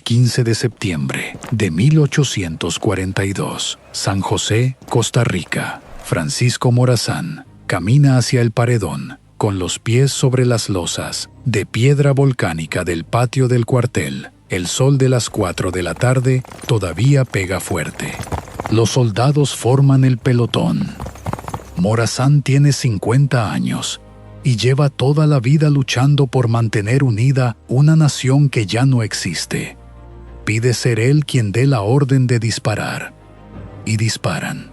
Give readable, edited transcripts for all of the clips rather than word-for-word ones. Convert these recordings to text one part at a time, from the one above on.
15 de septiembre de 1842, San José, Costa Rica. Francisco Morazán camina hacia el paredón, con los pies sobre las losas de piedra volcánica del patio del cuartel. El sol de las 4 de la tarde todavía pega fuerte. Los soldados forman el pelotón. Morazán tiene 50 años y lleva toda la vida luchando por mantener unida una nación que ya no existe. Pide ser él quien dé la orden de disparar. Y disparan.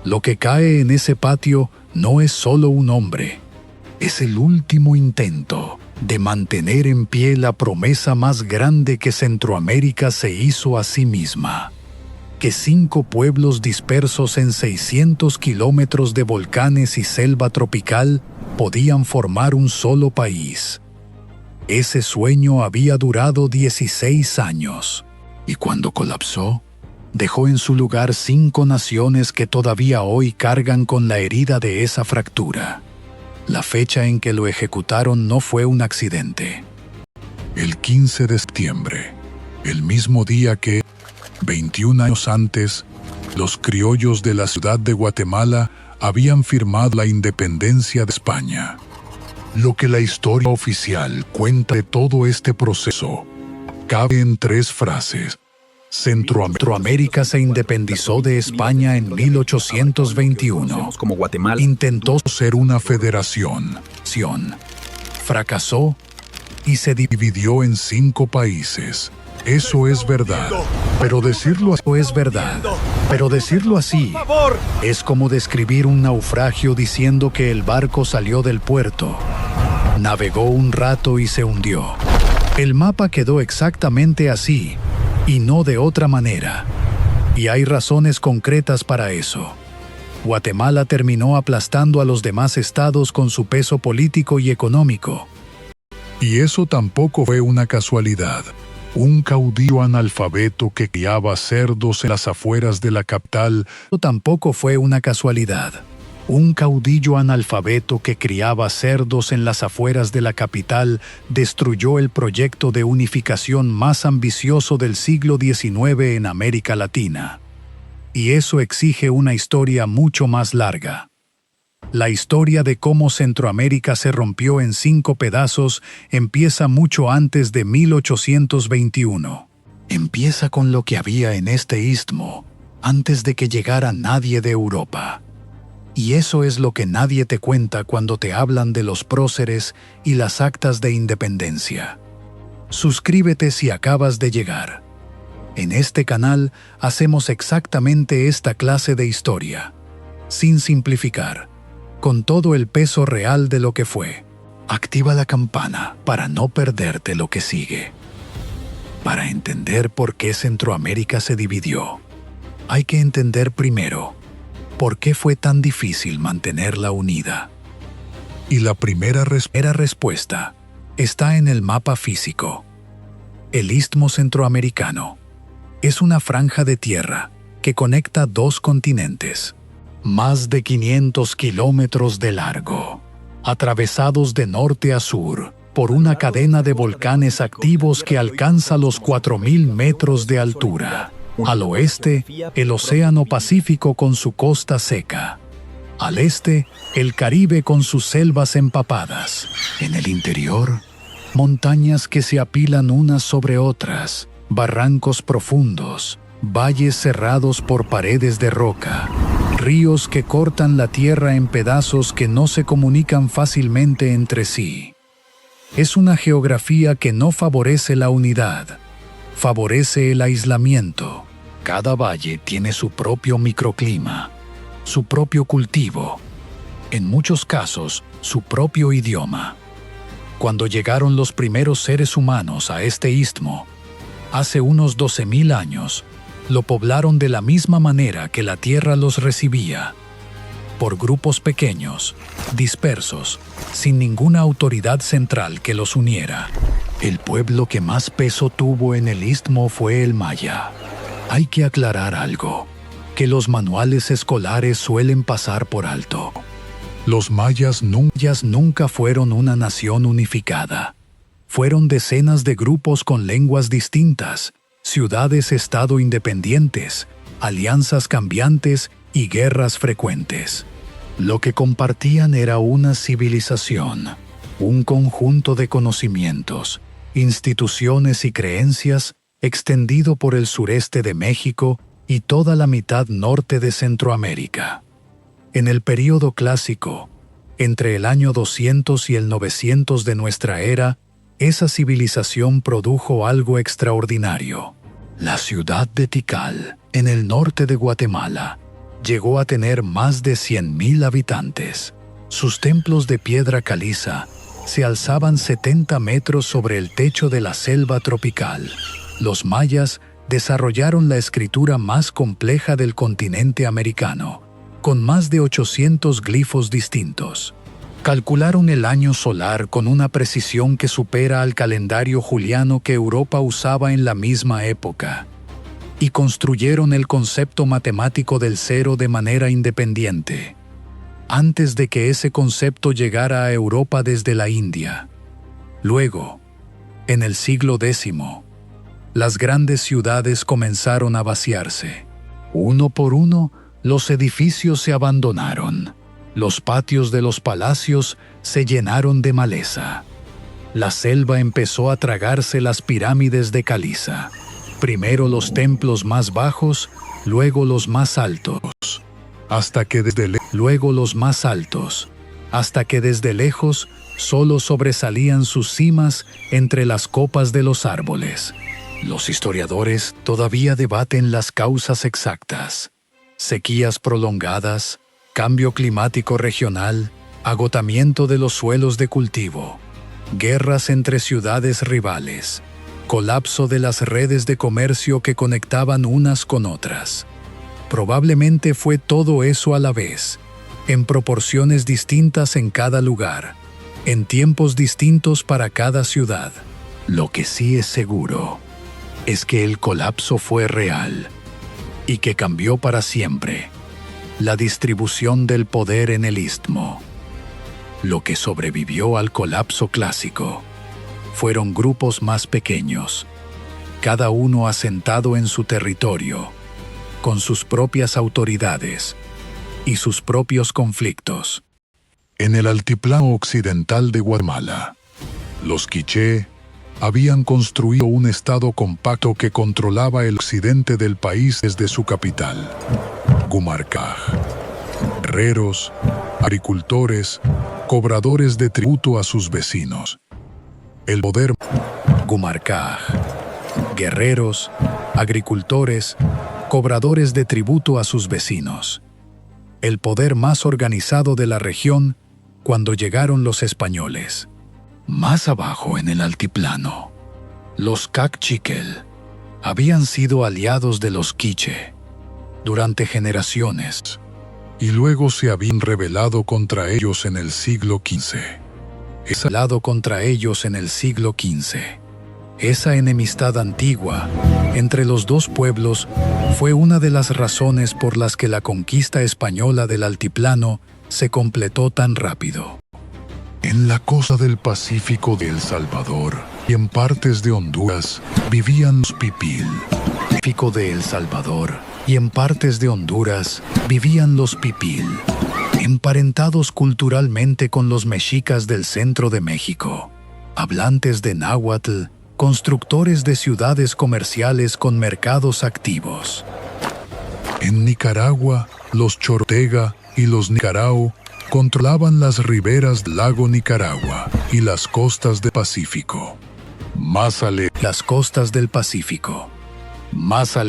Lo que cae en ese patio no es solo un hombre. Es el último intento de mantener en pie la promesa más grande que Centroamérica se hizo a sí misma. Que 5 pueblos dispersos en 600 kilómetros de volcanes y selva tropical podían formar un solo país. Ese sueño había durado 16 años, y cuando colapsó, dejó en su lugar 5 naciones que todavía hoy cargan con la herida de esa fractura. La fecha en que lo ejecutaron no fue un accidente. El 15 de septiembre, el mismo día que, 21 años antes, los criollos de la ciudad de Guatemala habían firmado la independencia de España. Lo que la historia oficial cuenta de todo este proceso cabe en 3 frases. Centroamérica se independizó de España en 1821. Intentó ser una federación. Fracasó y se dividió en 5 países. Eso es verdad. Pero decirlo así es como describir un naufragio diciendo que el barco salió del puerto, navegó un rato y se hundió. El mapa quedó exactamente así y no de otra manera. Y hay razones concretas para eso. Guatemala terminó aplastando a los demás estados con su peso político y económico. Y eso tampoco fue una casualidad. Un caudillo analfabeto que criaba cerdos en las afueras de la capital tampoco fue una casualidad. Un caudillo analfabeto que criaba cerdos en las afueras de la capital destruyó el proyecto de unificación más ambicioso del siglo XIX en América Latina. Y eso exige una historia mucho más larga. La historia de cómo Centroamérica se rompió en 5 pedazos empieza mucho antes de 1821. Empieza con lo que había en este istmo, antes de que llegara nadie de Europa. Y eso es lo que nadie te cuenta cuando te hablan de los próceres y las actas de independencia. Suscríbete si acabas de llegar. En este canal hacemos exactamente esta clase de historia, sin simplificar, con todo el peso real de lo que fue. Activa la campana para no perderte lo que sigue. Para entender por qué Centroamérica se dividió, hay que entender primero por qué fue tan difícil mantenerla unida. Y la primera respuesta está en el mapa físico. El Istmo Centroamericano es una franja de tierra que conecta 2 continentes, más de 500 kilómetros de largo, atravesados de norte a sur por una cadena de volcanes activos que alcanza los 4.000 metros de altura. Al oeste, el Océano Pacífico con su costa seca. Al este, el Caribe con sus selvas empapadas. En el interior, montañas que se apilan unas sobre otras, barrancos profundos, valles cerrados por paredes de roca, ríos que cortan la tierra en pedazos que no se comunican fácilmente entre sí. Es una geografía que no favorece la unidad, favorece el aislamiento. Cada valle tiene su propio microclima, su propio cultivo, en muchos casos, su propio idioma. Cuando llegaron los primeros seres humanos a este istmo, hace unos 12.000 años, lo poblaron de la misma manera que la tierra los recibía, por grupos pequeños, dispersos, sin ninguna autoridad central que los uniera. El pueblo que más peso tuvo en el istmo fue el maya. Hay que aclarar algo, que los manuales escolares suelen pasar por alto. Los mayas nunca fueron una nación unificada. Fueron decenas de grupos con lenguas distintas, ciudades-estado independientes, alianzas cambiantes y guerras frecuentes. Lo que compartían era una civilización, un conjunto de conocimientos, instituciones y creencias extendido por el sureste de México y toda la mitad norte de Centroamérica. En el período clásico, entre el año 200 y el 900 de nuestra era, esa civilización produjo algo extraordinario. La ciudad de Tikal, en el norte de Guatemala, llegó a tener más de 100,000 habitantes. Sus templos de piedra caliza se alzaban 70 metros sobre el techo de la selva tropical. Los mayas desarrollaron la escritura más compleja del continente americano, con más de 800 glifos distintos. Calcularon el año solar con una precisión que supera al calendario juliano que Europa usaba en la misma época, y construyeron el concepto matemático del cero de manera independiente, antes de que ese concepto llegara a Europa desde la India. Luego, en el siglo X, las grandes ciudades comenzaron a vaciarse. Uno por uno, los edificios se abandonaron. Los patios de los palacios se llenaron de maleza. La selva empezó a tragarse las pirámides de caliza. Primero los templos más bajos, luego los más altos, hasta que desde lejos solo sobresalían sus cimas entre las copas de los árboles. Los historiadores todavía debaten las causas exactas: sequías prolongadas, cambio climático regional, agotamiento de los suelos de cultivo, guerras entre ciudades rivales, colapso de las redes de comercio que conectaban unas con otras. Probablemente fue todo eso a la vez, en proporciones distintas en cada lugar, en tiempos distintos para cada ciudad. Lo que sí es seguro es que el colapso fue real y que cambió para siempre la distribución del poder en el istmo. Lo que sobrevivió al colapso clásico fueron grupos más pequeños, cada uno asentado en su territorio, con sus propias autoridades y sus propios conflictos. En el altiplano occidental de Guatemala, los quiché habían construido un estado compacto que controlaba el occidente del país desde su capital, Gumarcaj. Guerreros, agricultores, cobradores de tributo a sus vecinos. El poder Gumarcaj. Guerreros, agricultores, cobradores de tributo a sus vecinos. El poder más organizado de la región cuando llegaron los españoles. Más abajo en el altiplano, los Kaqchikel habían sido aliados de los quiché durante generaciones y luego se habían rebelado contra ellos en el siglo XV. Esa enemistad antigua entre los dos pueblos fue una de las razones por las que la conquista española del altiplano se completó tan rápido. En la costa del Pacífico de El Salvador y en partes de Honduras vivían los pipil. Emparentados culturalmente con los mexicas del centro de México, hablantes de náhuatl, constructores de ciudades comerciales con mercados activos. En Nicaragua, los chorotega y los nicarao controlaban las riberas del lago Nicaragua y las costas del Pacífico. Más al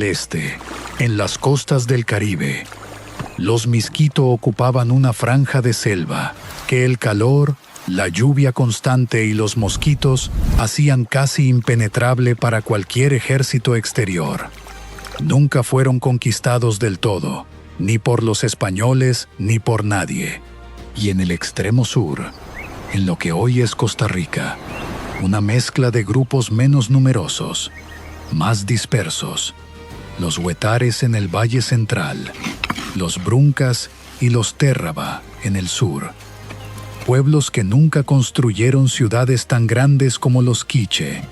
este, en las costas del Caribe, los Miskito ocupaban una franja de selva que el calor, la lluvia constante y los mosquitos hacían casi impenetrable para cualquier ejército exterior. Nunca fueron conquistados del todo, ni por los españoles ni por nadie. Y en el extremo sur, en lo que hoy es Costa Rica, una mezcla de grupos menos numerosos, más dispersos, los huetares en el Valle Central, los bruncas y los térraba en el sur. Pueblos que nunca construyeron ciudades tan grandes como los quiché,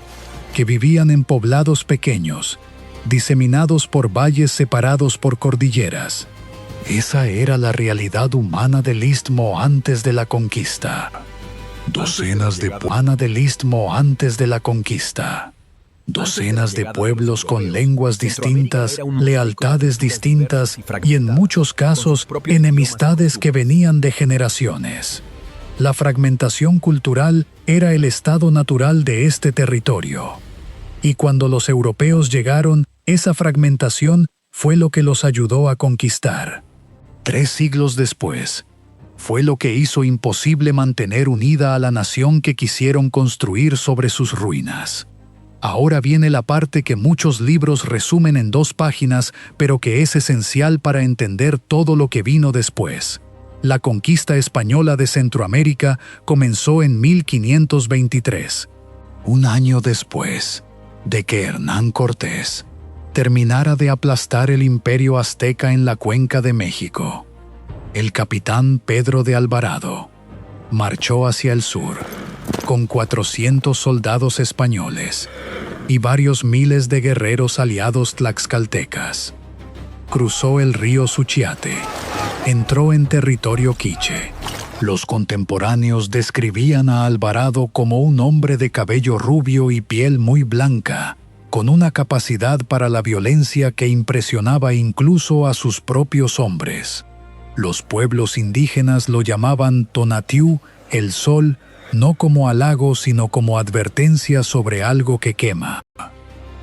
que vivían en poblados pequeños diseminados por valles separados por cordilleras. Esa era la realidad humana del Istmo antes de la conquista. Docenas de pueblos con lenguas distintas, lealtades distintas y en muchos casos enemistades que venían de generaciones. La fragmentación cultural era el estado natural de este territorio. Y cuando los europeos llegaron, esa fragmentación fue lo que los ayudó a conquistar. 3 siglos después, fue lo que hizo imposible mantener unida a la nación que quisieron construir sobre sus ruinas. Ahora viene la parte que muchos libros resumen en 2 páginas, pero que es esencial para entender todo lo que vino después. La conquista española de Centroamérica comenzó en 1523, un año después de que Hernán Cortés terminara de aplastar el imperio azteca en la cuenca de México. El capitán Pedro de Alvarado marchó hacia el sur con 400 soldados españoles y varios miles de guerreros aliados tlaxcaltecas. Cruzó el río Suchiate, entró en territorio quiche. Los contemporáneos describían a Alvarado como un hombre de cabello rubio y piel muy blanca, con una capacidad para la violencia que impresionaba incluso a sus propios hombres. Los pueblos indígenas lo llamaban Tonatiuh, el sol, no como halago sino como advertencia sobre algo que quema.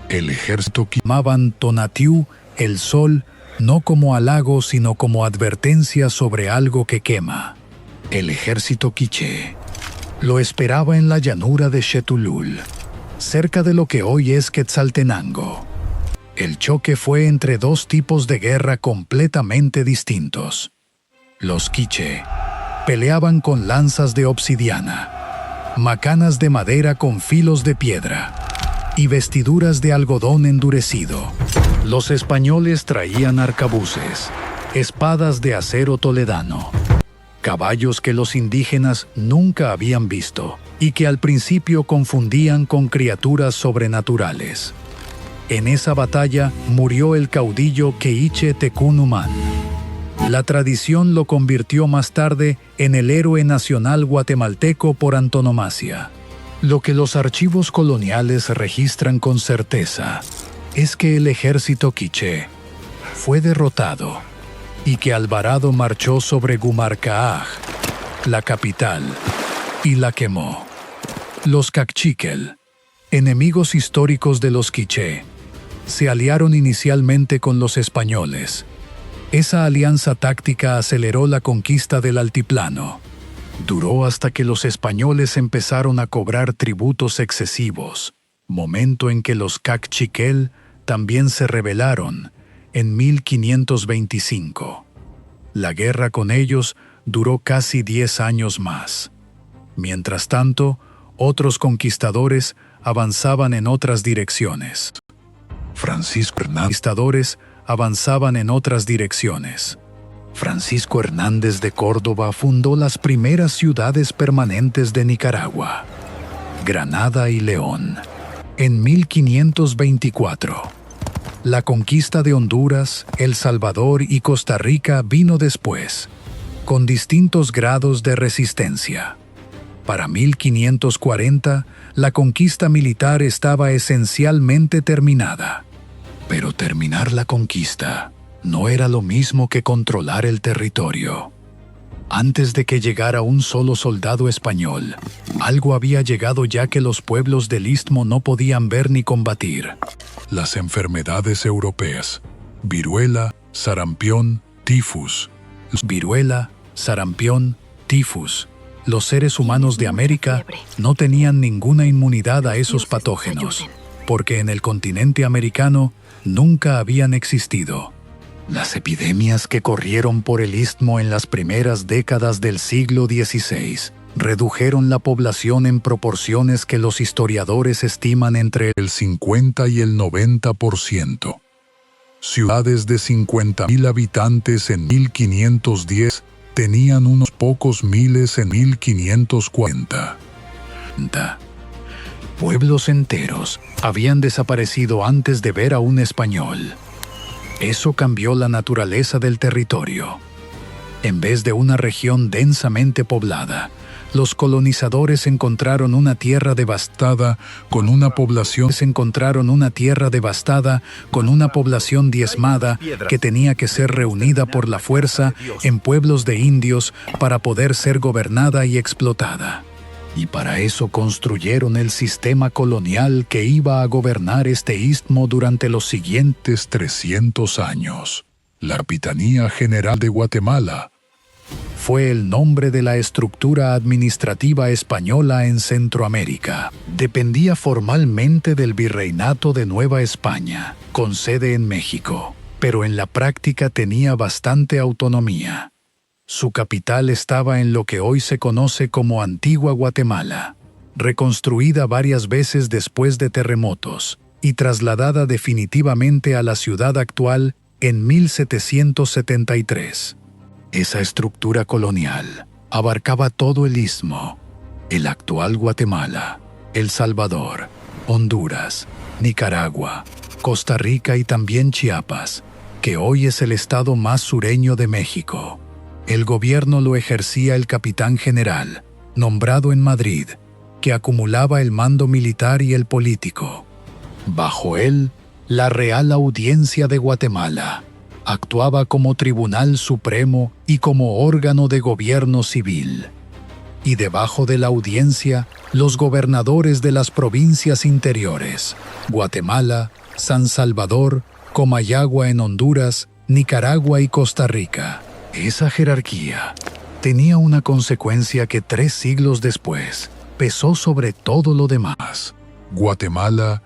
El ejército llamaban Tonatiuh, el sol, no como halago sino como advertencia sobre algo que quema. El ejército quiché lo esperaba en la llanura de Xetulul, cerca de lo que hoy es Quetzaltenango. El choque fue entre 2 tipos de guerra completamente distintos. Los quiché peleaban con lanzas de obsidiana, macanas de madera con filos de piedra y vestiduras de algodón endurecido. Los españoles traían arcabuces, espadas de acero toledano, caballos que los indígenas nunca habían visto y que al principio confundían con criaturas sobrenaturales. En esa batalla murió el caudillo Keiche Tecún Umán. La tradición lo convirtió más tarde en el héroe nacional guatemalteco por antonomasia. Lo que los archivos coloniales registran con certeza es que el ejército quiché fue derrotado y que Alvarado marchó sobre Gumarcaaj, la capital, y la quemó. Los Cachiquel, enemigos históricos de los quiché, se aliaron inicialmente con los españoles. Esa alianza táctica aceleró la conquista del altiplano. Duró hasta que los españoles empezaron a cobrar tributos excesivos, momento en que los Cachiquel también se rebelaron en 1525. La guerra con ellos duró casi 10 años más. Mientras tanto, otros conquistadores avanzaban en otras direcciones. Francisco Hernández de Córdoba fundó las primeras ciudades permanentes de Nicaragua, Granada y León, en 1524. La conquista de Honduras, El Salvador y Costa Rica vino después, con distintos grados de resistencia. Para 1540, la conquista militar estaba esencialmente terminada. Pero terminar la conquista no era lo mismo que controlar el territorio. Antes de que llegara un solo soldado español, algo había llegado ya que los pueblos del Istmo no podían ver ni combatir. Las enfermedades europeas: viruela, sarampión, tifus. Los seres humanos de América no tenían ninguna inmunidad a esos patógenos, porque en el continente americano nunca habían existido. Las epidemias que corrieron por el Istmo en las primeras décadas del siglo XVI redujeron la población en proporciones que los historiadores estiman entre el 50 y el 90%. Ciudades de 50.000 habitantes en 1510 tenían unos pocos miles en 1540. Pueblos enteros habían desaparecido antes de ver a un español. Eso cambió la naturaleza del territorio. En vez de una región densamente poblada, los colonizadores encontraron una tierra devastada con una población diezmada que tenía que ser reunida por la fuerza en pueblos de indios para poder ser gobernada y explotada. Y para eso construyeron el sistema colonial que iba a gobernar este istmo durante los siguientes 300 años. La Capitanía General de Guatemala fue el nombre de la estructura administrativa española en Centroamérica. Dependía formalmente del Virreinato de Nueva España, con sede en México, pero en la práctica tenía bastante autonomía. Su capital estaba en lo que hoy se conoce como Antigua Guatemala, reconstruida varias veces después de terremotos y trasladada definitivamente a la ciudad actual en 1773. Esa estructura colonial abarcaba todo el istmo, el actual Guatemala, El Salvador, Honduras, Nicaragua, Costa Rica y también Chiapas, que hoy es el estado más sureño de México. El gobierno lo ejercía el capitán general, nombrado en Madrid, que acumulaba el mando militar y el político. Bajo él, la Real Audiencia de Guatemala actuaba como tribunal supremo y como órgano de gobierno civil. Y debajo de la audiencia, los gobernadores de las provincias interiores, Guatemala, San Salvador, Comayagua en Honduras, Nicaragua y Costa Rica. Esa jerarquía tenía una consecuencia que 3 siglos después pesó sobre todo lo demás. Guatemala,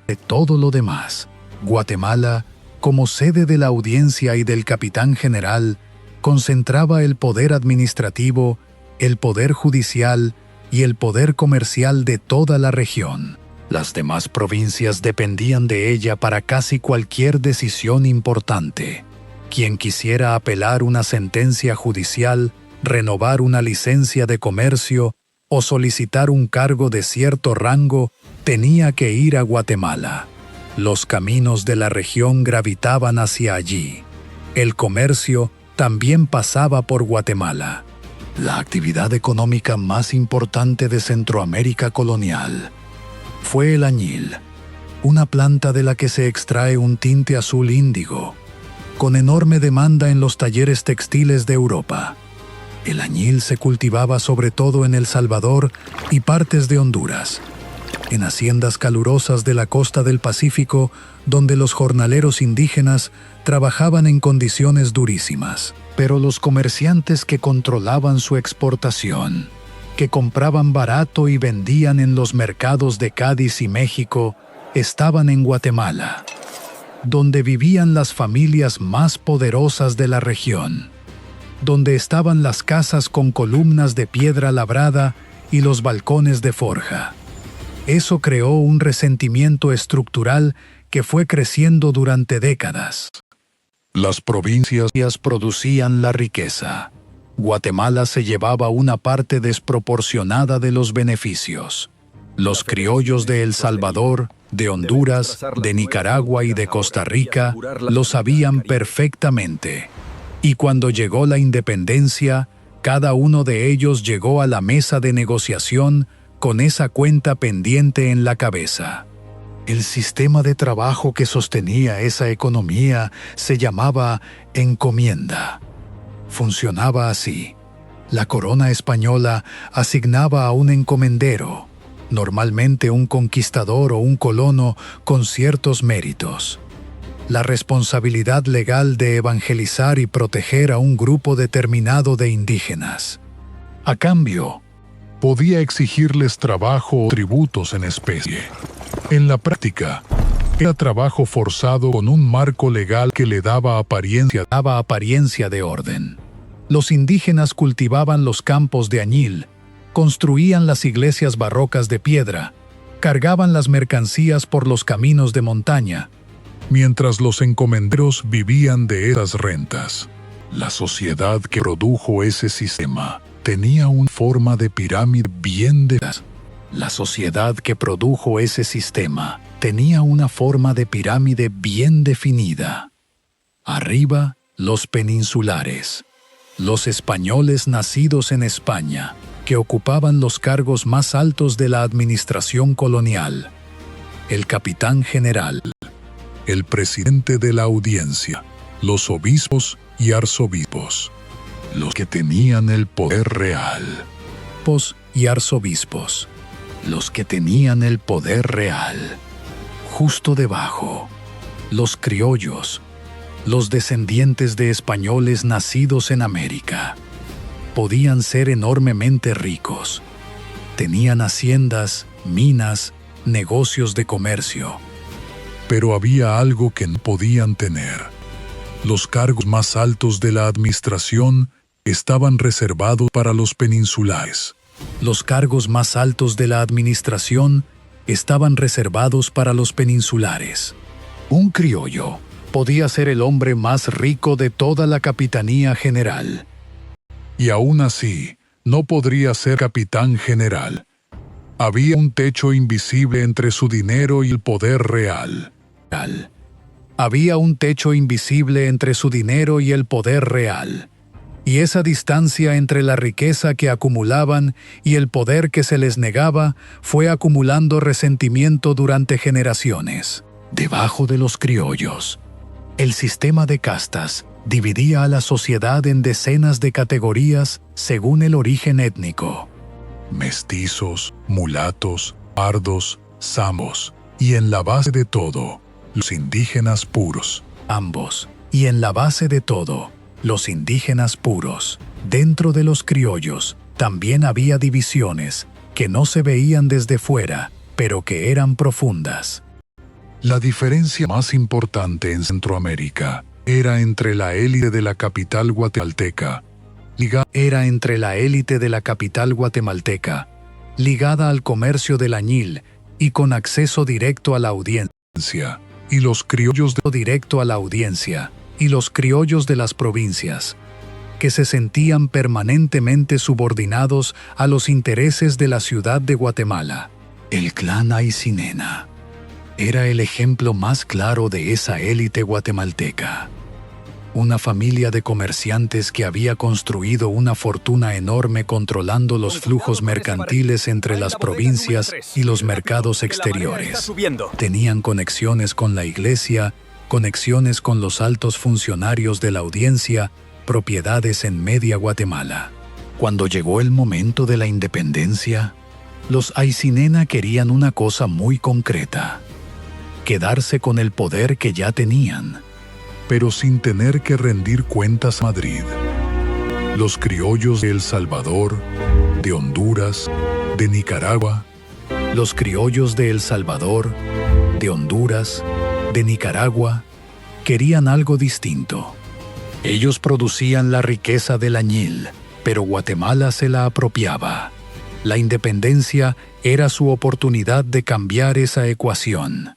como sede de la audiencia y del capitán general, concentraba el poder administrativo, el poder judicial y el poder comercial de toda la región. Las demás provincias dependían de ella para casi cualquier decisión importante. Quien quisiera apelar una sentencia judicial, renovar una licencia de comercio o solicitar un cargo de cierto rango, tenía que ir a Guatemala. Los caminos de la región gravitaban hacia allí. El comercio también pasaba por Guatemala. La actividad económica más importante de Centroamérica colonial fue el añil, una planta de la que se extrae un tinte azul índigo, con enorme demanda en los talleres textiles de Europa. El añil se cultivaba sobre todo en El Salvador y partes de Honduras, en haciendas calurosas de la costa del Pacífico, donde los jornaleros indígenas trabajaban en condiciones durísimas. Pero los comerciantes que controlaban su exportación, que compraban barato y vendían en los mercados de Cádiz y México, estaban en Guatemala, donde vivían las familias más poderosas de la región, donde estaban las casas con columnas de piedra labrada y los balcones de forja. Eso creó un resentimiento estructural que fue creciendo durante décadas. Las provincias producían la riqueza. Guatemala se llevaba una parte desproporcionada de los beneficios. Los criollos de El Salvador, de Honduras, de Nicaragua y de Costa Rica lo sabían perfectamente. Y cuando llegó la independencia, cada uno de ellos llegó a la mesa de negociación con esa cuenta pendiente en la cabeza. El sistema de trabajo que sostenía esa economía se llamaba encomienda. Funcionaba así. La corona española asignaba a un encomendero, normalmente un conquistador o un colono con ciertos méritos, la responsabilidad legal de evangelizar y proteger a un grupo determinado de indígenas. A cambio, podía exigirles trabajo o tributos en especie. En la práctica, era trabajo forzado con un marco legal que le daba apariencia de orden. Los indígenas cultivaban los campos de añil, construían las iglesias barrocas de piedra, cargaban las mercancías por los caminos de montaña, mientras los encomenderos vivían de esas rentas. La sociedad que produjo ese sistema tenía una forma de pirámide bien definida. La sociedad que produjo ese sistema tenía una forma de pirámide bien definida. Arriba, los peninsulares, los españoles nacidos en España, que ocupaban los cargos más altos de la administración colonial. El capitán general, el presidente de la audiencia, los obispos y arzobispos, los que tenían el poder real. Obispos y arzobispos, los que tenían el poder real. Justo debajo, los criollos, los descendientes de españoles nacidos en América. Podían ser enormemente ricos. Tenían haciendas, minas, negocios de comercio. Pero había algo que no podían tener. Los cargos más altos de la administración estaban reservados para los peninsulares. Los cargos más altos de la administración estaban reservados para los peninsulares. Un criollo podía ser el hombre más rico de toda la capitanía general. Y aún así, no podría ser capitán general. Había un techo invisible entre su dinero y el poder real. Había un techo invisible entre su dinero y el poder real. Y esa distancia entre la riqueza que acumulaban y el poder que se les negaba fue acumulando resentimiento durante generaciones. Debajo de los criollos, el sistema de castas dividía a la sociedad en decenas de categorías según el origen étnico. Mestizos, mulatos, pardos, zambos, y en la base de todo, los indígenas puros. Ambos, y en la base de todo, los indígenas puros. Dentro de los criollos también había divisiones que no se veían desde fuera, pero que eran profundas. La diferencia más importante en Centroamérica era entre la élite de la capital guatemalteca, ligada al comercio del añil y con acceso directo a la audiencia, y los criollos de las provincias, que se sentían permanentemente subordinados a los intereses de la ciudad de Guatemala. El clan Aycinena era el ejemplo más claro de esa élite guatemalteca. Una familia de comerciantes que había construido una fortuna enorme controlando los flujos mercantiles entre las provincias y los mercados exteriores. Tenían conexiones con la iglesia, conexiones con los altos funcionarios de la audiencia, propiedades en media Guatemala. Cuando llegó el momento de la independencia, los Aycinena querían una cosa muy concreta: quedarse con el poder que ya tenían, pero sin tener que rendir cuentas a Madrid. Los criollos de El Salvador, de Honduras, de Nicaragua, querían algo distinto. Ellos producían la riqueza del añil, pero Guatemala se la apropiaba. La independencia era su oportunidad de cambiar esa ecuación.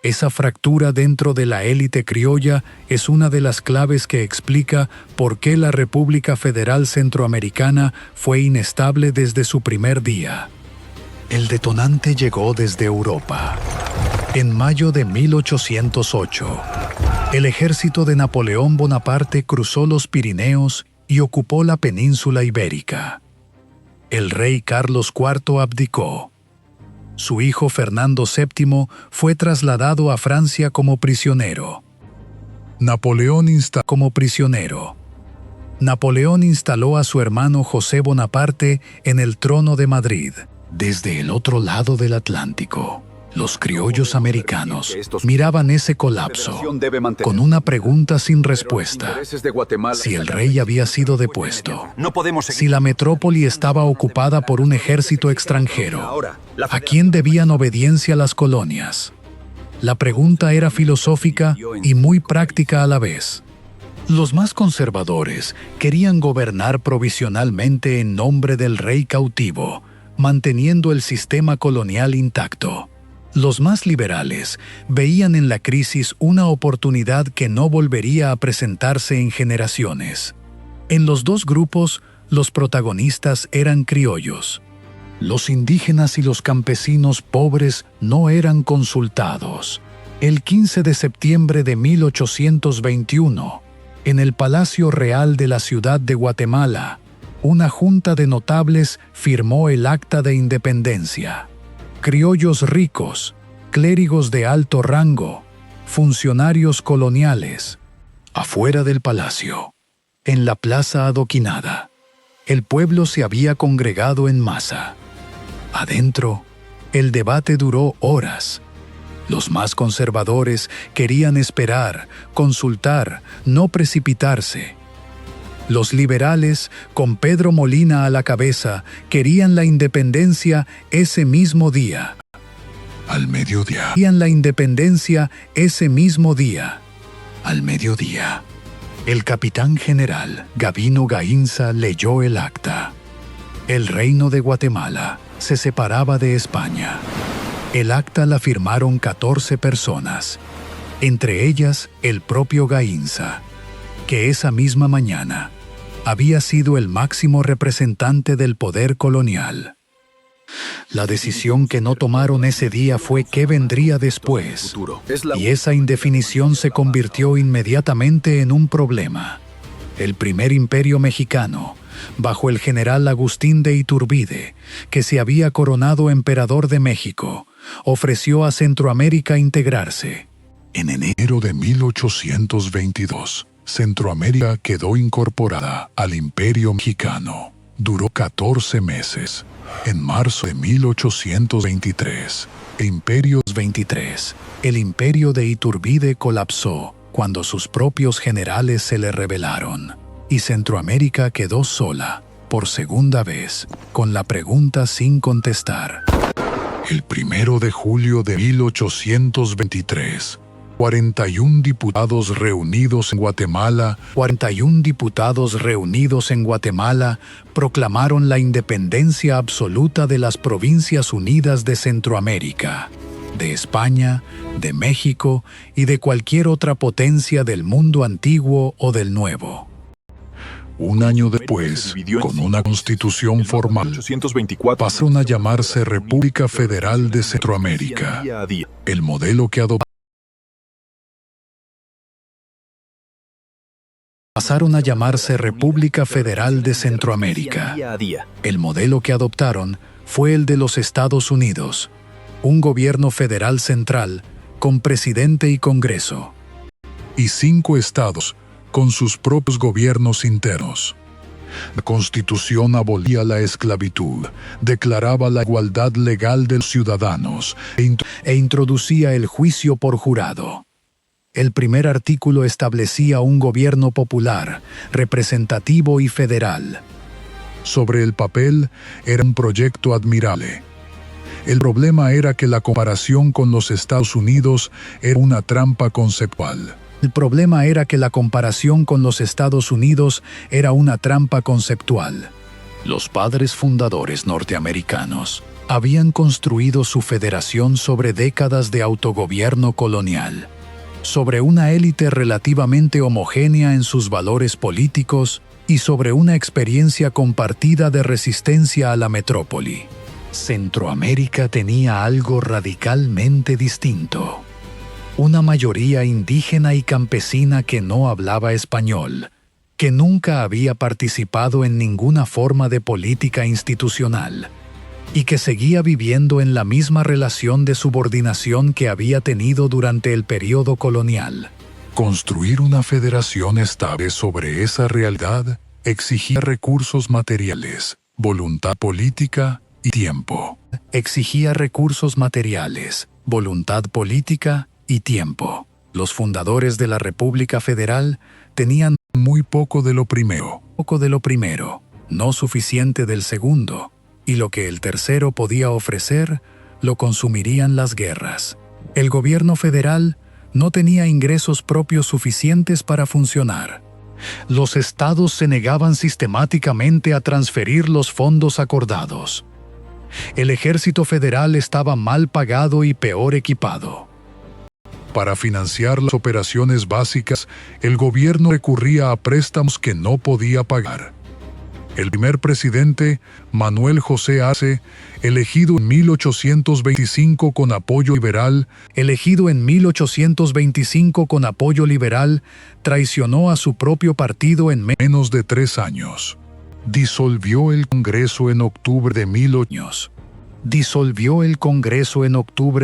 Esa fractura dentro de la élite criolla es una de las claves que explica por qué la República Federal Centroamericana fue inestable desde su primer día. El detonante llegó desde Europa. En mayo de 1808, el ejército de Napoleón Bonaparte cruzó los Pirineos y ocupó la península ibérica. El rey Carlos IV abdicó. Su hijo Fernando VII fue trasladado a Francia como prisionero. Napoleón instaló a su hermano José Bonaparte en el trono de Madrid. Desde el otro lado del Atlántico, los criollos americanos miraban ese colapso con una pregunta sin respuesta: si el rey había sido depuesto, si la metrópoli estaba ocupada por un ejército extranjero, ¿a quién debían obediencia las colonias? La pregunta era filosófica y muy práctica a la vez. Los más conservadores querían gobernar provisionalmente en nombre del rey cautivo, manteniendo el sistema colonial intacto. Los más liberales veían en la crisis una oportunidad que no volvería a presentarse en generaciones. En los dos grupos, los protagonistas eran criollos. Los indígenas y los campesinos pobres no eran consultados. El 15 de septiembre de 1821, en el Palacio Real de la ciudad de Guatemala, una junta de notables firmó el Acta de Independencia. Criollos ricos, clérigos de alto rango, funcionarios coloniales. Afuera del palacio, en la plaza adoquinada, el pueblo se había congregado en masa. Adentro, el debate duró horas. Los más conservadores querían esperar, consultar, no precipitarse. Los liberales, con Pedro Molina a la cabeza, querían la independencia ese mismo día. Al mediodía. Querían la independencia ese mismo día. Al mediodía. El capitán general Gabino Gaínza leyó el acta. El reino de Guatemala se separaba de España. El acta la firmaron 14 personas, entre ellas el propio Gaínza, que esa misma mañana había sido el máximo representante del poder colonial. La decisión que no tomaron ese día fue qué vendría después, y esa indefinición se convirtió inmediatamente en un problema. El primer imperio mexicano, bajo el general Agustín de Iturbide, que se había coronado emperador de México, ofreció a Centroamérica integrarse. En enero de 1822, Centroamérica quedó incorporada al Imperio Mexicano. Duró 14 meses. En marzo de 1823, el imperio de Iturbide colapsó cuando sus propios generales se le rebelaron, y Centroamérica quedó sola, por segunda vez, con la pregunta sin contestar. El 1 de julio de 1823, 41 diputados reunidos en Guatemala proclamaron la independencia absoluta de las Provincias Unidas de Centroamérica, de España, de México y de cualquier otra potencia del mundo antiguo o del nuevo. Un año después, con una constitución formal, pasaron a llamarse República Federal de Centroamérica. El modelo que adoptaron Pasaron a llamarse República Federal de Centroamérica. El modelo que adoptaron fue el de los Estados Unidos, un gobierno federal central con presidente y Congreso. Y 5 estados con sus propios gobiernos internos. La Constitución abolía la esclavitud, declaraba la igualdad legal de los ciudadanos e introducía el juicio por jurado. El primer artículo establecía un gobierno popular, representativo y federal. Sobre el papel, era un proyecto admirable. El problema era que la comparación con los Estados Unidos era una trampa conceptual. Los padres fundadores norteamericanos habían construido su federación sobre décadas de autogobierno colonial, sobre una élite relativamente homogénea en sus valores políticos y sobre una experiencia compartida de resistencia a la metrópoli. Centroamérica tenía algo radicalmente distinto. Una mayoría indígena y campesina que no hablaba español, que nunca había participado en ninguna forma de política institucional, y que seguía viviendo en la misma relación de subordinación que había tenido durante el periodo colonial. Construir una federación estable sobre esa realidad exigía recursos materiales, voluntad política y tiempo. Los fundadores de la República Federal tenían muy poco de lo primero, no suficiente del segundo, y lo que el tercero podía ofrecer lo consumirían las guerras. El gobierno federal no tenía ingresos propios suficientes para funcionar. Los estados se negaban sistemáticamente a transferir los fondos acordados. El ejército federal estaba mal pagado y peor equipado. Para financiar las operaciones básicas, el gobierno recurría a préstamos que no podía pagar. El primer presidente, Manuel José Arce, elegido en 1825 con apoyo liberal, traicionó a su propio partido en menos de 3 años. Disolvió el Congreso en octubre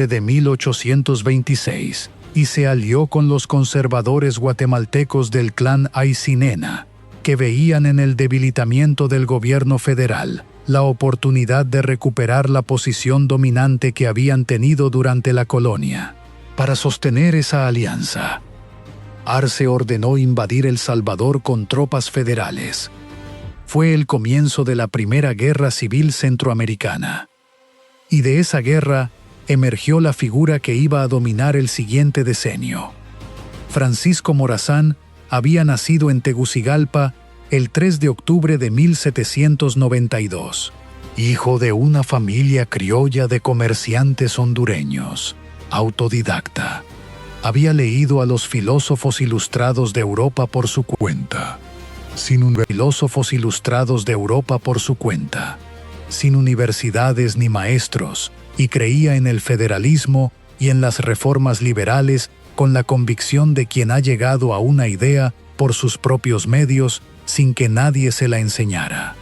de 1826 y se alió con los conservadores guatemaltecos del clan Aycinena, que veían en el debilitamiento del gobierno federal la oportunidad de recuperar la posición dominante que habían tenido durante la colonia. Para sostener esa alianza, Arce ordenó invadir El Salvador con tropas federales. Fue el comienzo de la Primera Guerra Civil Centroamericana. Y de esa guerra emergió la figura que iba a dominar el siguiente decenio. Francisco Morazán había nacido en Tegucigalpa el 3 de octubre de 1792, hijo de una familia criolla de comerciantes hondureños, autodidacta. Había leído a los filósofos ilustrados de Europa por su cuenta, sin universidades ni maestros, y creía en el federalismo y en las reformas liberales con la convicción de quien ha llegado a una idea por sus propios medios sin que nadie se la enseñara.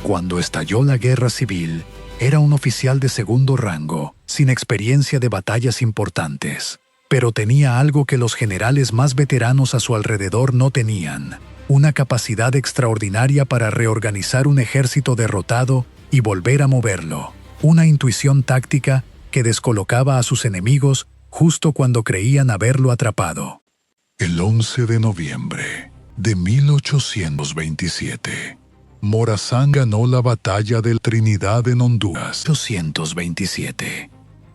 Cuando estalló la guerra civil, era un oficial de segundo rango, sin experiencia de batallas importantes, pero tenía algo que los generales más veteranos a su alrededor no tenían: una capacidad extraordinaria para reorganizar un ejército derrotado y volver a moverlo, una intuición táctica que descolocaba a sus enemigos justo cuando creían haberlo atrapado. El 11 de noviembre de 1827, Morazán ganó la batalla de Trinidad en Honduras.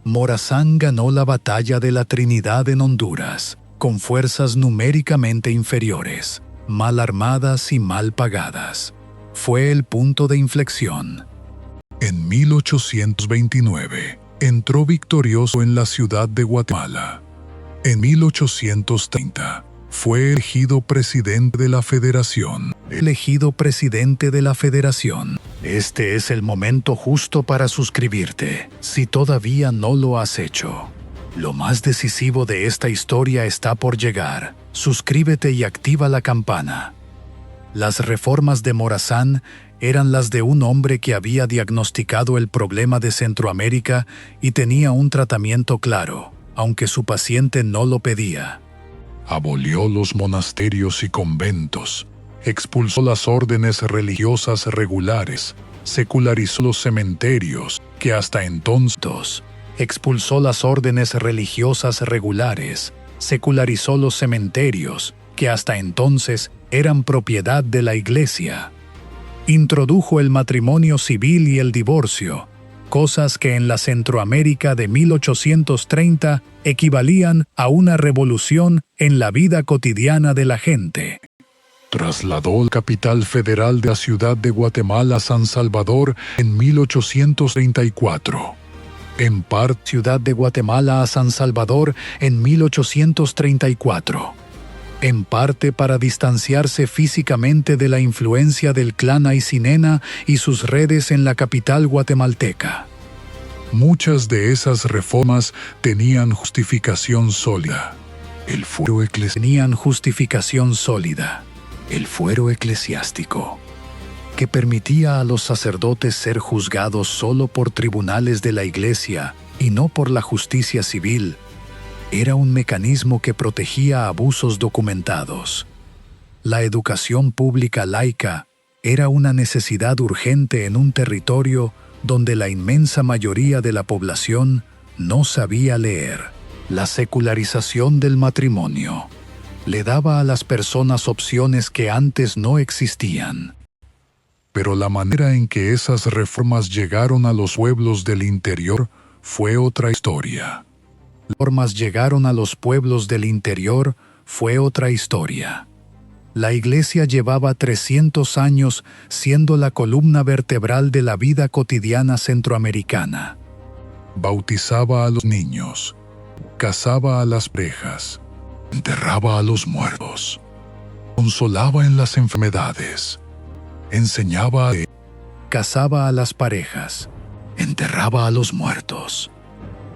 Morazán ganó la batalla de la Trinidad en Honduras, con fuerzas numéricamente inferiores, mal armadas y mal pagadas. Fue el punto de inflexión. En 1829, entró victorioso en la ciudad de Guatemala. En 1830, fue elegido presidente de la Federación. Este es el momento justo para suscribirte, si todavía no lo has hecho. Lo más decisivo de esta historia está por llegar. Suscríbete y activa la campana. Las reformas de Morazán eran las de un hombre que había diagnosticado el problema de Centroamérica y tenía un tratamiento claro, aunque su paciente no lo pedía. Abolió los monasterios y conventos, expulsó las órdenes religiosas regulares, secularizó los cementerios, que hasta entonces eran propiedad de la Iglesia. Introdujo el matrimonio civil y el divorcio, cosas que en la Centroamérica de 1830 equivalían a una revolución en la vida cotidiana de la gente. Trasladó la capital federal de la ciudad de Guatemala a San Salvador en 1834. En parte para distanciarse físicamente de la influencia del clan Aycinena y sus redes en la capital guatemalteca. Muchas de esas reformas tenían justificación sólida. El fuero eclesiástico, que permitía a los sacerdotes ser juzgados solo por tribunales de la Iglesia y no por la justicia civil, era un mecanismo que protegía abusos documentados. La educación pública laica era una necesidad urgente en un territorio donde la inmensa mayoría de la población no sabía leer. La secularización del matrimonio le daba a las personas opciones que antes no existían. Pero la manera en que esas reformas llegaron a los pueblos del interior fue otra historia. La Iglesia llevaba 300 años siendo la columna vertebral de la vida cotidiana centroamericana. Bautizaba a los niños, casaba a las parejas, enterraba a los muertos, consolaba en las enfermedades, enseñaba a leer, casaba a las parejas, enterraba a los muertos,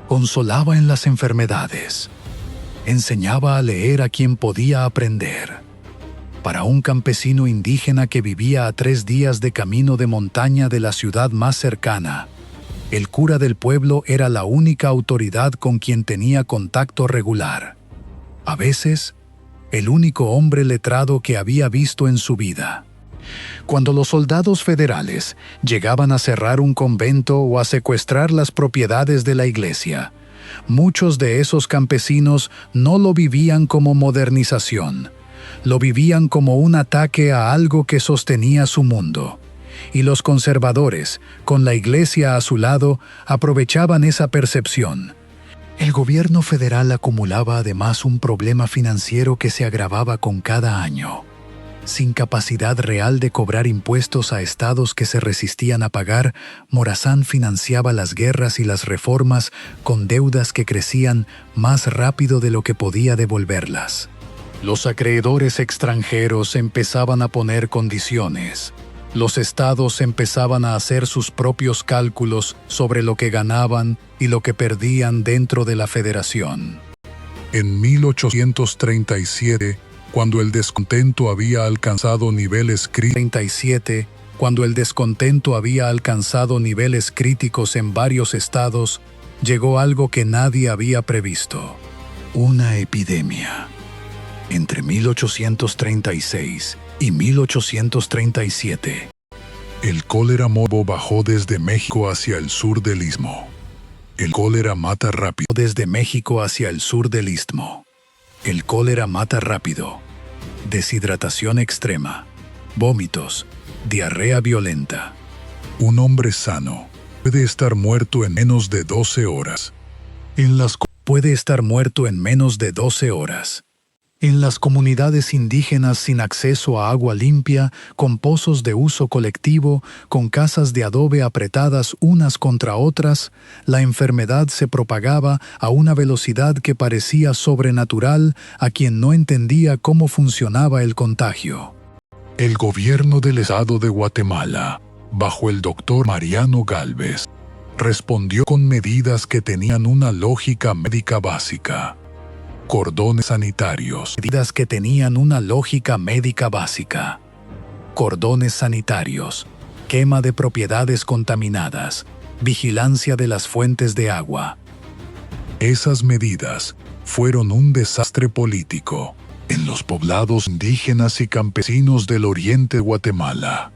consolaba en las enfermedades, enseñaba a leer a quien podía aprender. Para un campesino indígena que vivía a 3 días de camino de montaña de la ciudad más cercana, el cura del pueblo era la única autoridad con quien tenía contacto regular. A veces, el único hombre letrado que había visto en su vida. Cuando los soldados federales llegaban a cerrar un convento o a secuestrar las propiedades de la iglesia, muchos de esos campesinos no lo vivían como modernización, lo vivían como un ataque a algo que sostenía su mundo. Y los conservadores, con la iglesia a su lado, aprovechaban esa percepción. El gobierno federal acumulaba además un problema financiero que se agravaba con cada año. Sin capacidad real de cobrar impuestos a estados que se resistían a pagar, Morazán financiaba las guerras y las reformas con deudas que crecían más rápido de lo que podía devolverlas. Los acreedores extranjeros empezaban a poner condiciones. Los estados empezaban a hacer sus propios cálculos sobre lo que ganaban y lo que perdían dentro de la federación. En 1837, cuando el descontento había alcanzado niveles críticos en varios estados, llegó algo que nadie había previsto: una epidemia. Entre 1836 y 1837, el cólera mobo bajó desde México hacia el sur del istmo. El cólera mata rápido. Desde México hacia el sur del istmo. El cólera mata rápido. Deshidratación extrema, vómitos, diarrea violenta. Un hombre sano puede estar muerto en menos de 12 horas. Puede estar muerto en menos de 12 horas. En las comunidades indígenas sin acceso a agua limpia, con pozos de uso colectivo, con casas de adobe apretadas unas contra otras, la enfermedad se propagaba a una velocidad que parecía sobrenatural a quien no entendía cómo funcionaba el contagio. El gobierno del estado de Guatemala, bajo el doctor Mariano Gálvez, respondió con medidas que tenían una lógica médica básica. Cordones sanitarios. Medidas que tenían una lógica médica básica. Cordones sanitarios, quema de propiedades contaminadas, vigilancia de las fuentes de agua. Esas medidas fueron un desastre político en los poblados indígenas y campesinos del oriente de Guatemala.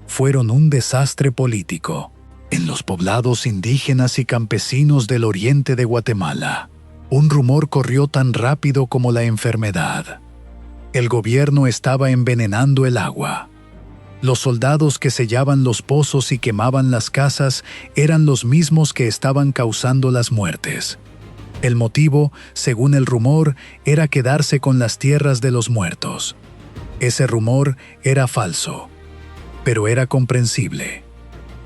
Fueron un desastre político en los poblados indígenas y campesinos del oriente de Guatemala. Un rumor corrió tan rápido como la enfermedad. El gobierno estaba envenenando el agua. Los soldados que sellaban los pozos y quemaban las casas eran los mismos que estaban causando las muertes. El motivo, según el rumor, era quedarse con las tierras de los muertos. Ese rumor era falso, pero era comprensible.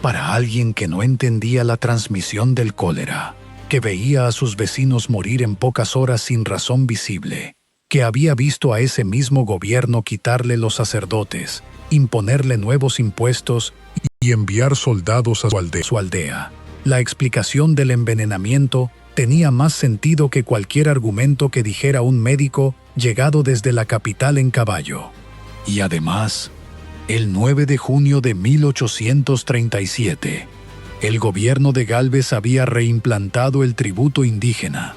Para alguien que no entendía la transmisión del cólera, que veía a sus vecinos morir en pocas horas sin razón visible, que había visto a ese mismo gobierno quitarle los sacerdotes, imponerle nuevos impuestos y enviar soldados a su aldea. La explicación del envenenamiento tenía más sentido que cualquier argumento que dijera un médico llegado desde la capital en caballo. Y además, el 9 de junio de 1837, el gobierno de Gálvez había reimplantado el tributo indígena,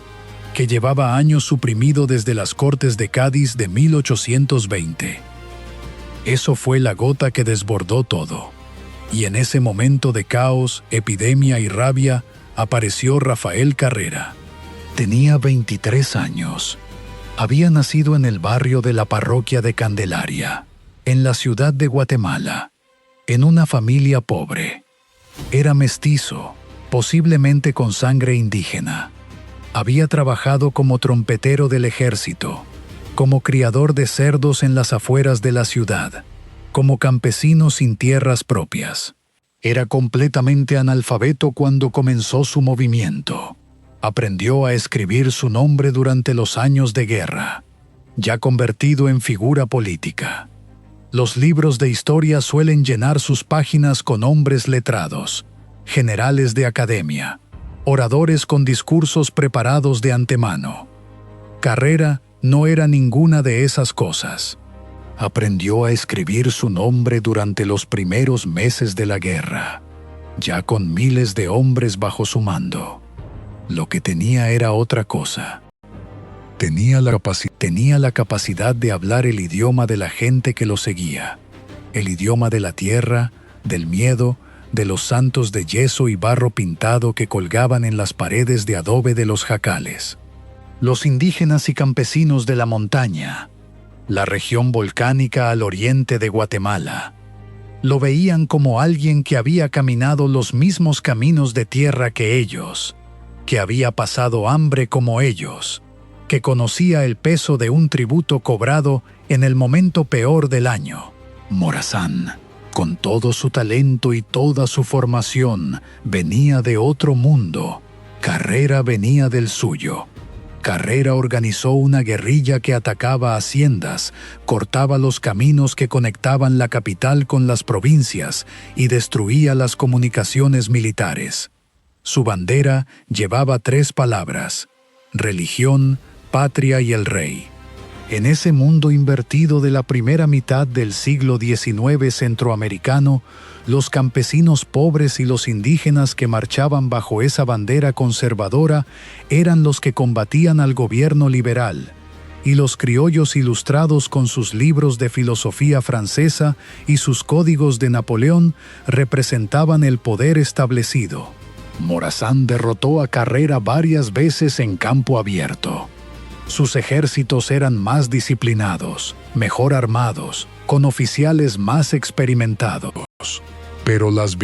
que llevaba años suprimido desde las Cortes de Cádiz de 1820. Eso fue la gota que desbordó todo. Y en ese momento de caos, epidemia y rabia, apareció Rafael Carrera. Tenía 23 años. Había nacido en el barrio de la parroquia de Candelaria, en la ciudad de Guatemala, en una familia pobre. Era mestizo, posiblemente con sangre indígena. Había trabajado como trompetero del ejército, como criador de cerdos en las afueras de la ciudad, como campesino sin tierras propias. Era completamente analfabeto cuando comenzó su movimiento. Aprendió a escribir su nombre durante los años de guerra, ya convertido en figura política. Los libros de historia suelen llenar sus páginas con hombres letrados, generales de academia, oradores con discursos preparados de antemano. Carrera no era ninguna de esas cosas. Aprendió a escribir su nombre durante los primeros meses de la guerra, ya con miles de hombres bajo su mando. Lo que tenía era otra cosa. Tenía la capacidad de hablar el idioma de la gente que lo seguía, el idioma de la tierra, del miedo, de los santos de yeso y barro pintado que colgaban en las paredes de adobe de los jacales. Los indígenas y campesinos de la montaña, la región volcánica al oriente de Guatemala, lo veían como alguien que había caminado los mismos caminos de tierra que ellos, que había pasado hambre como ellos, que conocía el peso de un tributo cobrado en el momento peor del año. Morazán, con todo su talento y toda su formación, venía de otro mundo. Carrera venía del suyo. Carrera organizó una guerrilla que atacaba haciendas, cortaba los caminos que conectaban la capital con las provincias y destruía las comunicaciones militares. Su bandera llevaba 3 palabras: religión, patria y el rey. En ese mundo invertido de la primera mitad del siglo XIX centroamericano, los campesinos pobres y los indígenas que marchaban bajo esa bandera conservadora eran los que combatían al gobierno liberal, y los criollos ilustrados con sus libros de filosofía francesa y sus códigos de Napoleón representaban el poder establecido. Morazán derrotó a Carrera varias veces en campo abierto. Sus ejércitos eran más disciplinados, mejor armados, con oficiales más experimentados. Pero las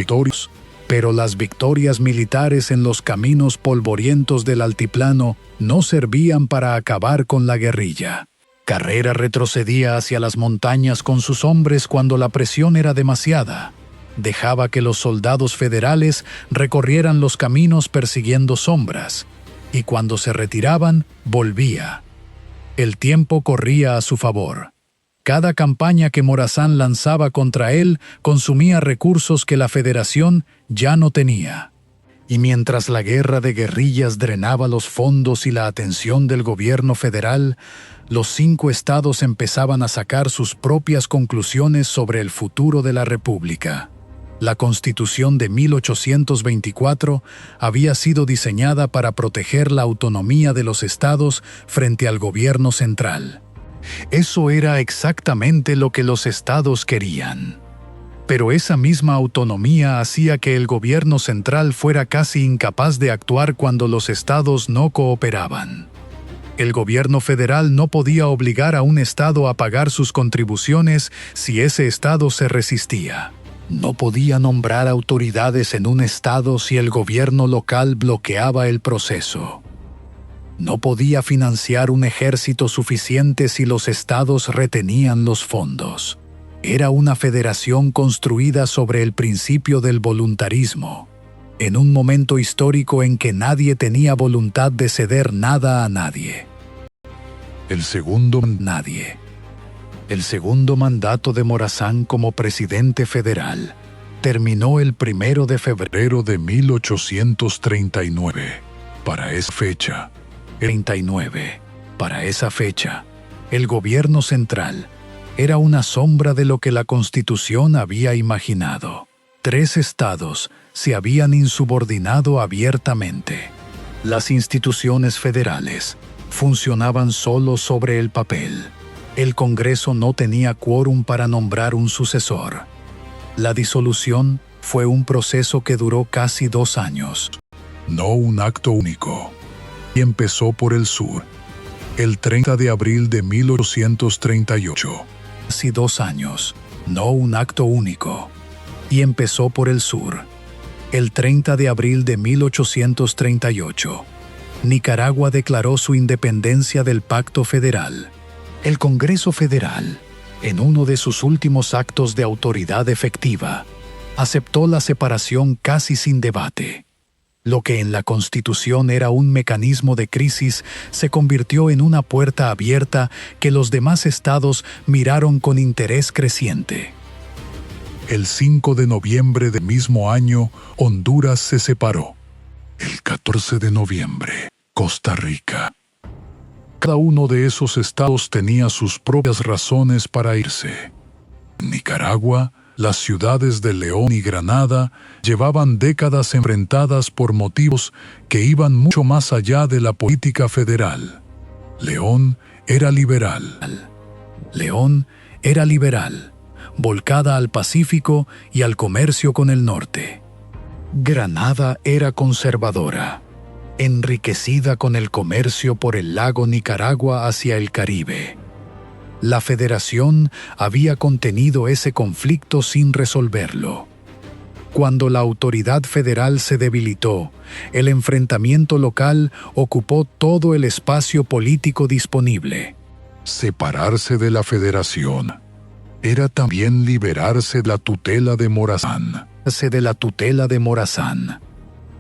victorias militares en los caminos polvorientos del altiplano no servían para acabar con la guerrilla. Carrera retrocedía hacia las montañas con sus hombres cuando la presión era demasiada. Dejaba que los soldados federales recorrieran los caminos persiguiendo sombras, y cuando se retiraban, volvía. El tiempo corría a su favor. Cada campaña que Morazán lanzaba contra él consumía recursos que la Federación ya no tenía. Y mientras la guerra de guerrillas drenaba los fondos y la atención del gobierno federal, los 5 estados empezaban a sacar sus propias conclusiones sobre el futuro de la República. La Constitución de 1824 había sido diseñada para proteger la autonomía de los estados frente al gobierno central. Eso era exactamente lo que los estados querían. Pero esa misma autonomía hacía que el gobierno central fuera casi incapaz de actuar cuando los estados no cooperaban. El gobierno federal no podía obligar a un estado a pagar sus contribuciones si ese estado se resistía. No podía nombrar autoridades en un estado si el gobierno local bloqueaba el proceso. No podía financiar un ejército suficiente si los estados retenían los fondos. Era una federación construida sobre el principio del voluntarismo, en un momento histórico en que nadie tenía voluntad de ceder nada a nadie. El segundo mandato de Morazán como presidente federal terminó el 1 de febrero de 1839. Para esa fecha, el gobierno central era una sombra de lo que la Constitución había imaginado. 3 estados se habían insubordinado abiertamente. Las instituciones federales funcionaban solo sobre el papel. El Congreso no tenía quórum para nombrar un sucesor. La disolución fue un proceso que duró casi 2 años. No un acto único. Y empezó por el sur, el 30 de abril de 1838. Casi 2 años, no un acto único. Y empezó por el sur, el 30 de abril de 1838. Nicaragua declaró su independencia del Pacto Federal. El Congreso Federal, en uno de sus últimos actos de autoridad efectiva, aceptó la separación casi sin debate. Lo que en la Constitución era un mecanismo de crisis se convirtió en una puerta abierta que los demás estados miraron con interés creciente. El 5 de noviembre del mismo año, Honduras se separó. El 14 de noviembre, Costa Rica. Cada uno de esos estados tenía sus propias razones para irse. En Nicaragua, las ciudades de León y Granada llevaban décadas enfrentadas por motivos que iban mucho más allá de la política federal. León era liberal. Volcada al Pacífico y al comercio con el norte. Granada era conservadora, enriquecida con el comercio por el lago Nicaragua hacia el Caribe. La Federación había contenido ese conflicto sin resolverlo. Cuando la autoridad federal se debilitó, el enfrentamiento local ocupó todo el espacio político disponible. Separarse de la Federación era también liberarse de la tutela de Morazán.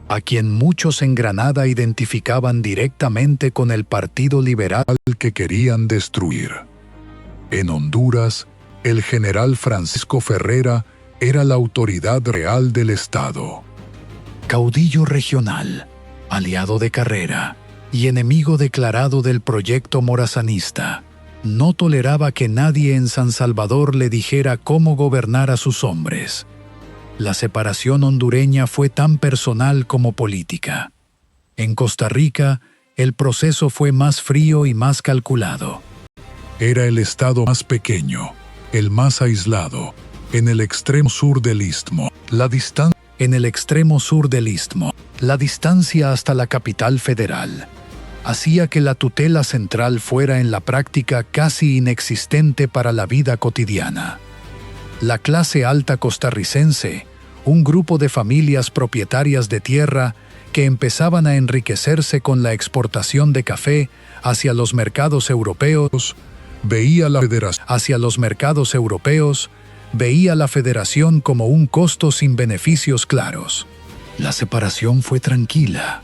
A quien muchos en Granada identificaban directamente con el Partido Liberal que querían destruir. En Honduras, el general Francisco Ferrera era la autoridad real del Estado. Caudillo regional, aliado de Carrera y enemigo declarado del proyecto morazanista, no toleraba que nadie en San Salvador le dijera cómo gobernar a sus hombres. La separación hondureña fue tan personal como política. En Costa Rica, el proceso fue más frío y más calculado. Era el estado más pequeño, el más aislado, en el extremo sur del istmo. La distancia hasta la capital federal hacía que la tutela central fuera en la práctica casi inexistente para la vida cotidiana. La clase alta costarricense, un grupo de familias propietarias de tierra que empezaban a enriquecerse con la exportación de café hacia los mercados europeos, veía la Federación como un costo sin beneficios claros. La separación fue tranquila,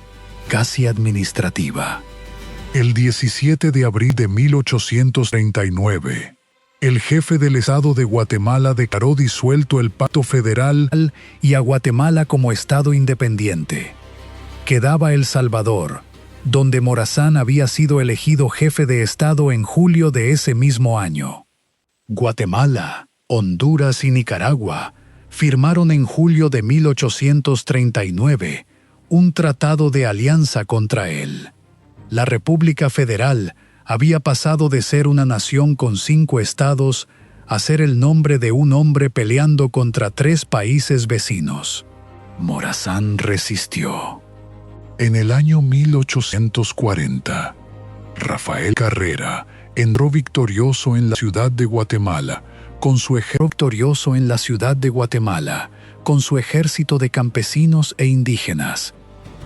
casi administrativa. El 17 de abril de 1839, el jefe del Estado de Guatemala declaró disuelto el Pacto Federal y a Guatemala como Estado independiente. Quedaba El Salvador, donde Morazán había sido elegido jefe de Estado en julio de ese mismo año. Guatemala, Honduras y Nicaragua firmaron en julio de 1839 un tratado de alianza contra él. La República Federal había pasado de ser una nación con 5 estados a ser el nombre de un hombre peleando contra 3 países vecinos. Morazán resistió. En el año 1840, Rafael Carrera entró victorioso en la ciudad de Guatemala con su ejército de campesinos e indígenas,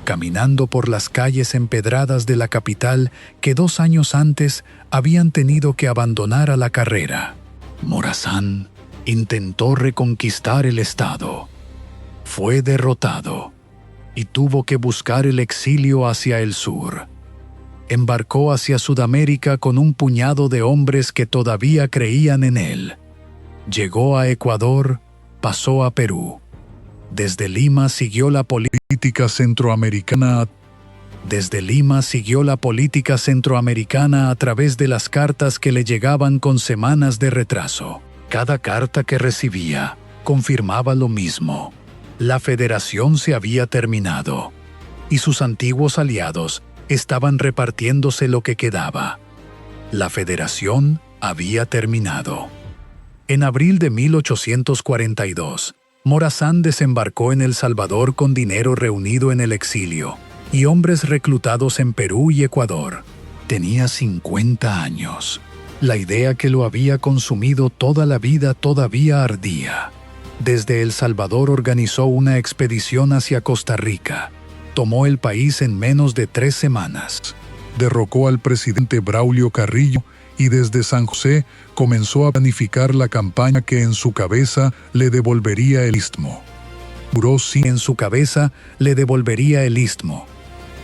caminando por las calles empedradas de la capital que 2 años antes habían tenido que abandonar a la carrera. Morazán intentó reconquistar el estado. Fue derrotado y tuvo que buscar el exilio hacia el sur. Embarcó hacia Sudamérica con un puñado de hombres que todavía creían en él. Llegó a Ecuador, pasó a Perú. Desde Lima siguió la política centroamericana a través de las cartas que le llegaban con semanas de retraso. Cada carta que recibía confirmaba lo mismo. La Federación se había terminado y sus antiguos aliados estaban repartiéndose lo que quedaba. La Federación había terminado. En abril de 1842, Morazán desembarcó en El Salvador con dinero reunido en el exilio y hombres reclutados en Perú y Ecuador. Tenía 50 años. La idea que lo había consumido toda la vida todavía ardía. Desde El Salvador organizó una expedición hacia Costa Rica. Tomó el país en menos de 3 semanas. Derrocó al presidente Braulio Carrillo y desde San José comenzó a planificar la campaña que en su cabeza le devolvería el istmo. Duró en su cabeza, le devolvería el istmo.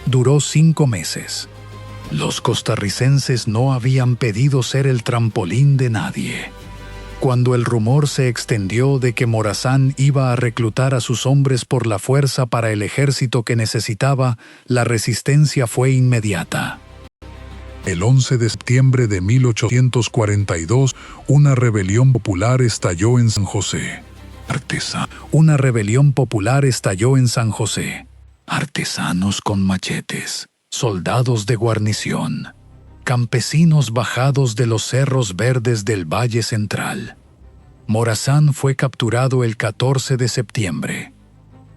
Duró 5 meses. Los costarricenses no habían pedido ser el trampolín de nadie. Cuando el rumor se extendió de que Morazán iba a reclutar a sus hombres por la fuerza para el ejército que necesitaba, la resistencia fue inmediata. El 11 de septiembre de 1842, una rebelión popular estalló en San José. Una rebelión popular estalló en San José. Artesanos con machetes, soldados de guarnición, campesinos bajados de los cerros verdes del Valle Central. Morazán fue capturado el 14 de septiembre.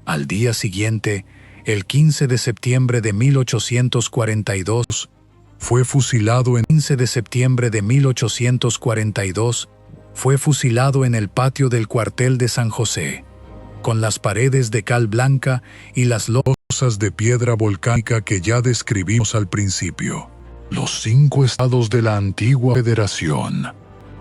Al día siguiente, el 15 de septiembre de 1842, fue fusilado en 15 de septiembre de 1842, fue fusilado en el patio del cuartel de San José, con las paredes de cal blanca y las losas de piedra volcánica que ya describimos al principio. Los 5 estados de la antigua federación.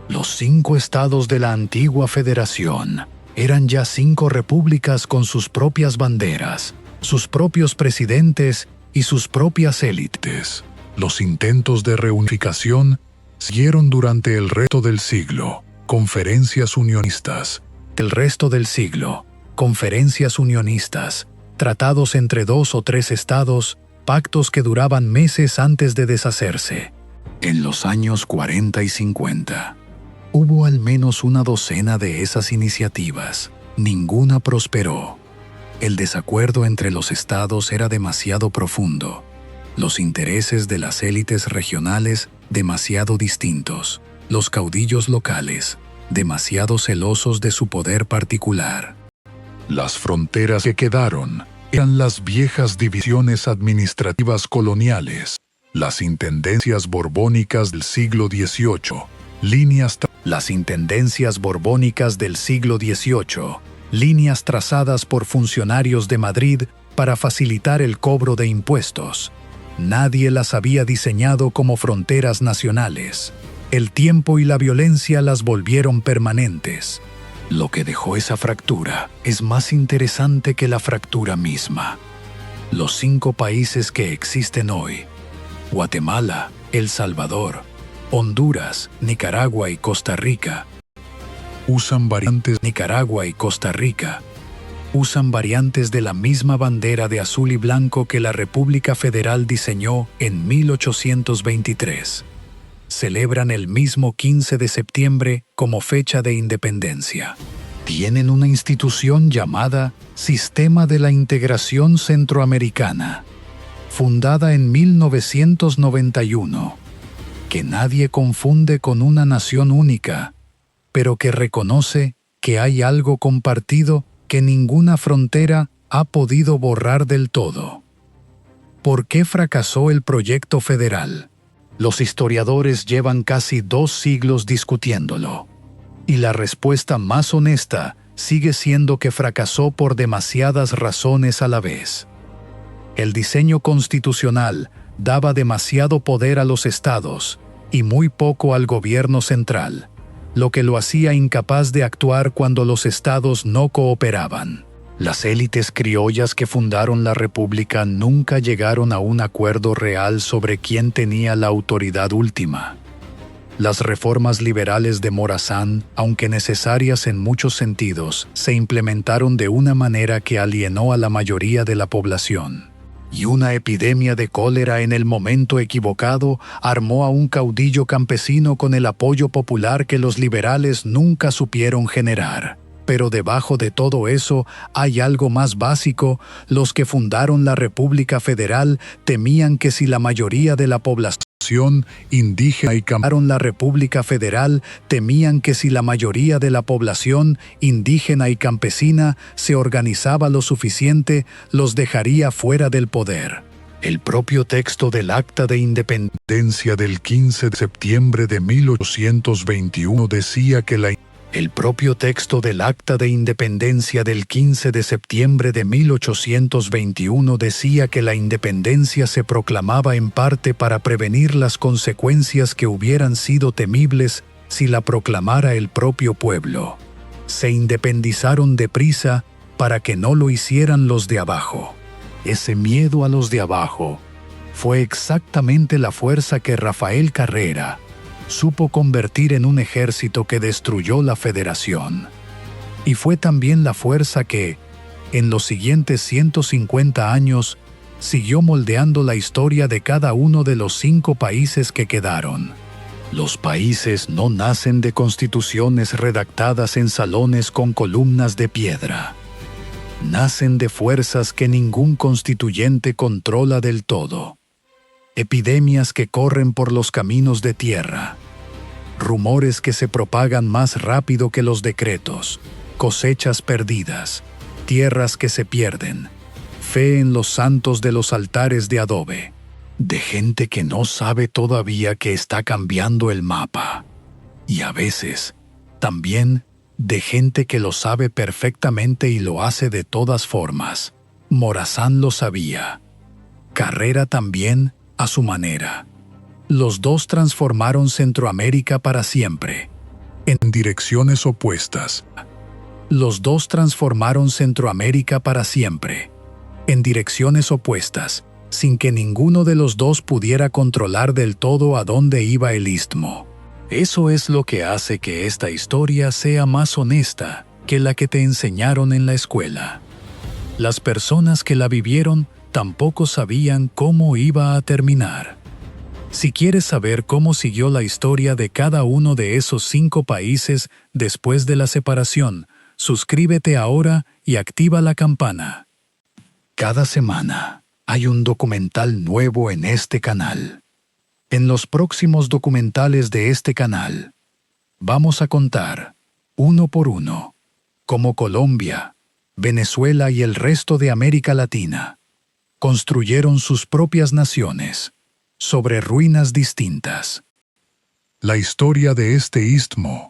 Los 5 estados de la antigua federación eran ya 5 repúblicas con sus propias banderas, sus propios presidentes y sus propias élites. Los intentos de reunificación siguieron durante el resto del siglo. Conferencias unionistas. El resto del siglo. Conferencias unionistas. Tratados entre 2 o 3 estados. Pactos que duraban meses antes de deshacerse. En los años 40 y 50, hubo al menos una docena de esas iniciativas. Ninguna prosperó. El desacuerdo entre los estados era demasiado profundo. Los intereses de las élites regionales demasiado distintos. Los caudillos locales demasiado celosos de su poder particular. Las fronteras que quedaron eran las viejas divisiones administrativas coloniales, las intendencias borbónicas del siglo XVIII, las intendencias borbónicas del siglo XVIII, líneas trazadas por funcionarios de Madrid para facilitar el cobro de impuestos. Nadie las había diseñado como fronteras nacionales. El tiempo y la violencia las volvieron permanentes. Lo que dejó esa fractura es más interesante que la fractura misma. Los 5 países que existen hoy, Guatemala, El Salvador, Honduras, Nicaragua y Costa Rica, usan variantes de la misma bandera de azul y blanco que la República Federal diseñó en 1823. Celebran el mismo 15 de septiembre como fecha de independencia. Tienen una institución llamada Sistema de la Integración Centroamericana, fundada en 1991, que nadie confunde con una nación única, pero que reconoce que hay algo compartido que ninguna frontera ha podido borrar del todo. ¿Por qué fracasó el proyecto federal? Los historiadores llevan casi 2 siglos discutiéndolo, y la respuesta más honesta sigue siendo que fracasó por demasiadas razones a la vez. El diseño constitucional daba demasiado poder a los estados y muy poco al gobierno central, lo que lo hacía incapaz de actuar cuando los estados no cooperaban. Las élites criollas que fundaron la República nunca llegaron a un acuerdo real sobre quién tenía la autoridad última. Las reformas liberales de Morazán, aunque necesarias en muchos sentidos, se implementaron de una manera que alienó a la mayoría de la población. Y una epidemia de cólera en el momento equivocado armó a un caudillo campesino con el apoyo popular que los liberales nunca supieron generar. Pero debajo de todo eso hay algo más básico. Los que fundaron la República Federal temían que si la mayoría de la población indígena y campesina se organizaba lo suficiente, los dejaría fuera del poder. El propio texto del Acta de Independencia del 15 de septiembre de 1821 decía que El propio texto del Acta de Independencia del 15 de septiembre de 1821 decía que la independencia se proclamaba en parte para prevenir las consecuencias que hubieran sido temibles si la proclamara el propio pueblo. Se independizaron deprisa para que no lo hicieran los de abajo. Ese miedo a los de abajo fue exactamente la fuerza que Rafael Carrera supo convertir en un ejército que destruyó la Federación. Y fue también la fuerza que, en los siguientes 150 años, siguió moldeando la historia de cada uno de los 5 países que quedaron. Los países no nacen de constituciones redactadas en salones con columnas de piedra. Nacen de fuerzas que ningún constituyente controla del todo. Epidemias que corren por los caminos de tierra. Rumores que se propagan más rápido que los decretos. Cosechas perdidas. Tierras que se pierden. Fe en los santos de los altares de adobe. De gente que no sabe todavía que está cambiando el mapa. Y a veces, también, de gente que lo sabe perfectamente y lo hace de todas formas. Morazán lo sabía. Carrera también, a su manera. Los dos transformaron Centroamérica para siempre. En direcciones opuestas. Los dos transformaron Centroamérica para siempre. En direcciones opuestas, sin que ninguno de los dos pudiera controlar del todo a dónde iba el istmo. Eso es lo que hace que esta historia sea más honesta que la que te enseñaron en la escuela. Las personas que la vivieron tampoco sabían cómo iba a terminar. Si quieres saber cómo siguió la historia de cada uno de esos 5 países después de la separación, suscríbete ahora y activa la campana. Cada semana hay un documental nuevo en este canal. En los próximos documentales de este canal, vamos a contar, uno por uno, cómo Colombia, Venezuela y el resto de América Latina construyeron sus propias naciones sobre ruinas distintas. La historia de este istmo